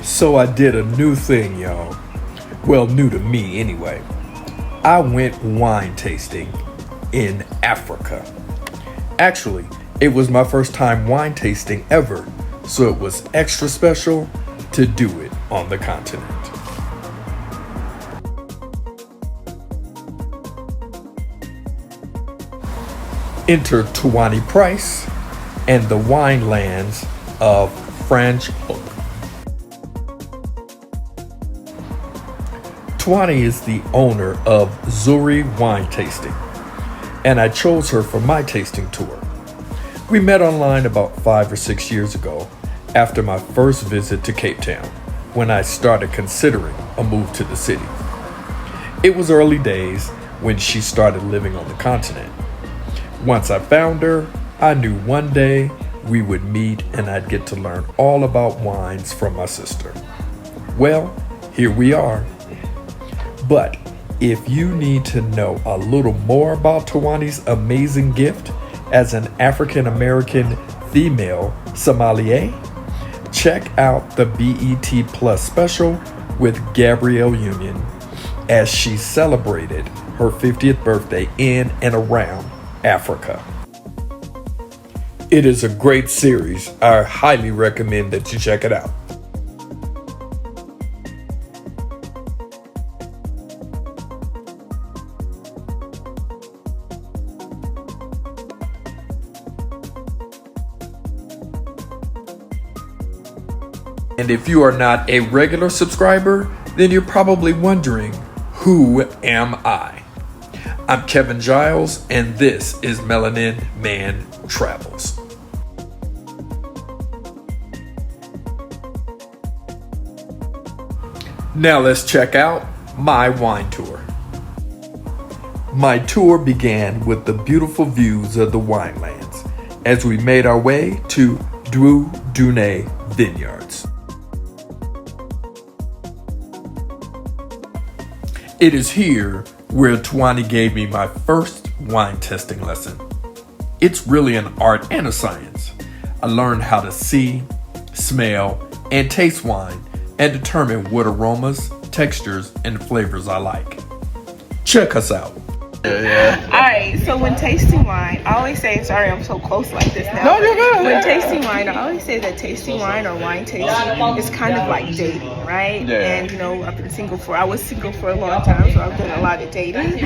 So I did a new thing, y'all. Well, new to me anyway. I went wine tasting in Africa. Actually, it was my first time wine tasting ever, so it was extra special to do it on the continent. Enter Tuanni Price and the wine lands of Franschhoek. Tuanni is the owner of Zuri wine tasting, and I chose her for my tasting tour. We met online about 5 or 6 years ago after my first visit to Cape Town, when I started considering a move to the city. It was early days when she started living on the continent. Once I found her, I knew one day we would meet and I'd get to learn all about wines from my sister. Well, here we are. But if you need to know a little more about Tuanni's amazing gift as an African-American female sommelier, check out the BET Plus special with Gabrielle Union as she celebrated her 50th birthday in and around Africa. It is a great series. I highly recommend that you check it out. And if you are not a regular subscriber, then you're probably wondering, who am I? I'm Kevin Giles, and this is Melanin Man Travels. Now let's check out my wine tour. My tour began with the beautiful views of the winelands as we made our way to Dieu Donne Vineyards. It is here where Tuanni gave me my first wine testing lesson. It's really an art and a science. I learned how to see, smell, and taste wine and determine what aromas, textures, and flavors I like. Check us out. Yeah. All right, so when tasting wine, I always say, sorry, I'm so close like this now. No, you're good. When tasting wine, I always say that tasting wine or wine tasting is kind of like dating, right? Yeah. And you know, I was single for a long time, so I've done a lot of dating.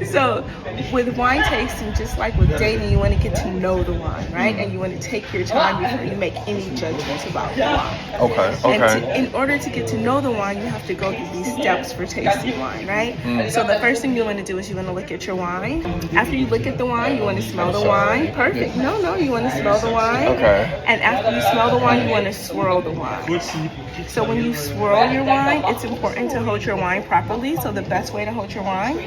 So with wine tasting, just like with dating, you want to get to know the wine, right? And you want to take your time before you make any judgments about the wine. Okay. And in order to get to know the wine, you have to go through these steps for tasting wine, right? So the first thing you want to do is you want to look at your wine. After you look at the wine, you want to smell the wine. Perfect. No, you want to smell the wine. Okay. And after you smell the wine, you want to swirl the wine. So when you swirl your wine, it's important to hold your wine properly. So the best way to hold your wine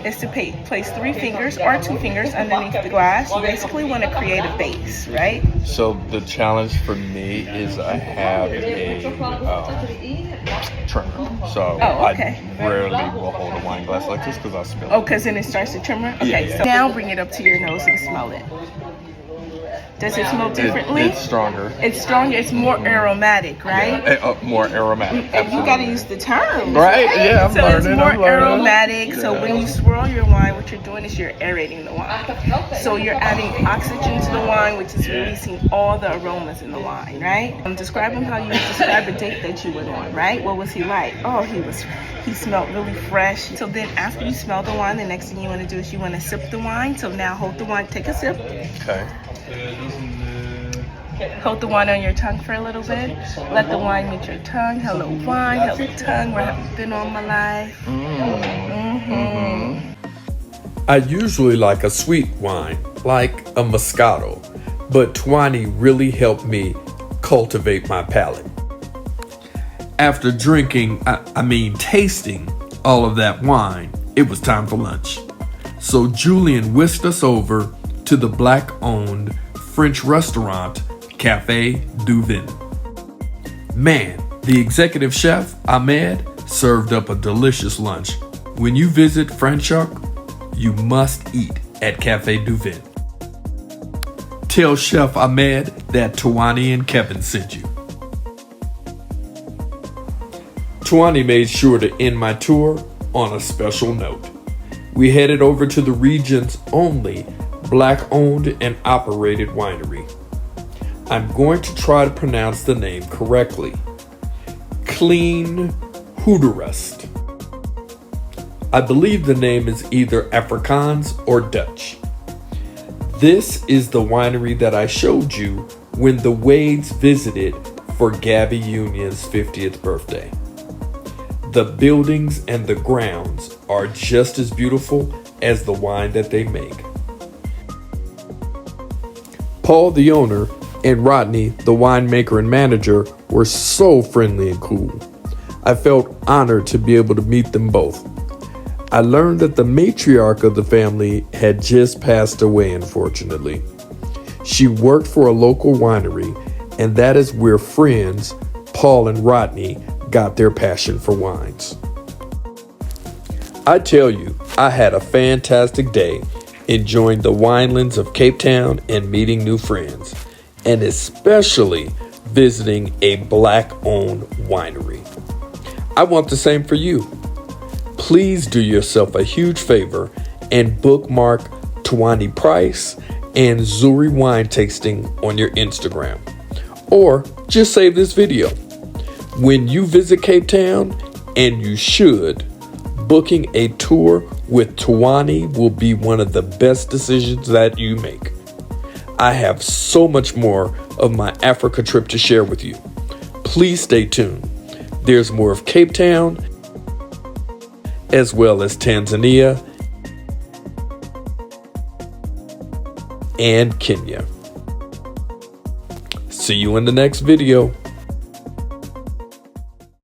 is to place 3 fingers or 2 fingers underneath the glass. You basically want to create a base, right? So the challenge for me is I have a trimmer. So I rarely will hold a wine glass like this because I'll spill it. Oh, because then it starts to trimmer? Okay, yeah. So now bring it up to your nose and smell it. Does it smell differently? It's stronger. It's stronger. It's more aromatic, right? Yeah, more aromatic. You got to use the terms. Right? Yeah, I'm learning. So it's more aromatic. So when you swirl your wine, what you're doing is you're aerating the wine. So you're adding oxygen to the wine, which is releasing all the aromas in the wine, right? Describe him how you describe a date that you went on, right? What was he like? Oh, he smelled really fresh. So then after you smell the wine, the next thing you want to do is you want to sip the wine. So now hold the wine, take a sip. Okay. Hold the wine on your tongue for a little bit. Let the wine meet your tongue. Hello, wine. Hello, tongue. Where have you been all my life? I usually like a sweet wine, like a Moscato, but Tuanni really helped me cultivate my palate. After drinking, tasting all of that wine, it was time for lunch. So Julian whisked us over to the Black-owned French restaurant Cafe du Vin. Man, the executive chef, Ahmed, served up a delicious lunch. When you visit Franschhoek, you must eat at Cafe du Vin. Tell Chef Ahmed that Tuanni and Kevin sent you. Tuanni made sure to end my tour on a special note. We headed over to the region's only Black-owned and operated winery. I'm going to try to pronounce the name correctly. Klein Goederust. I believe the name is either Afrikaans or Dutch. This is the winery that I showed you when the Wades visited for Gabrielle Union's 50th birthday. The buildings and the grounds are just as beautiful as the wine that they make. Paul, the owner, and Rodney, the winemaker and manager, were so friendly and cool. I felt honored to be able to meet them both. I learned that the matriarch of the family had just passed away, unfortunately. She worked for a local winery, and that is where friends Paul and Rodney got their passion for wines. I tell you, I had a fantastic day enjoying the winelands of Cape Town and meeting new friends, and especially visiting a Black-owned winery. I want the same for you. Please do yourself a huge favor and bookmark Tuanni Price and Zuri wine tasting on your Instagram. Or just save this video. When you visit Cape Town, and you should, booking a tour with Tuanni will be one of the best decisions that you make. I have so much more of my Africa trip to share with you. Please stay tuned. There's more of Cape Town, as well as Tanzania and Kenya. See you in the next video.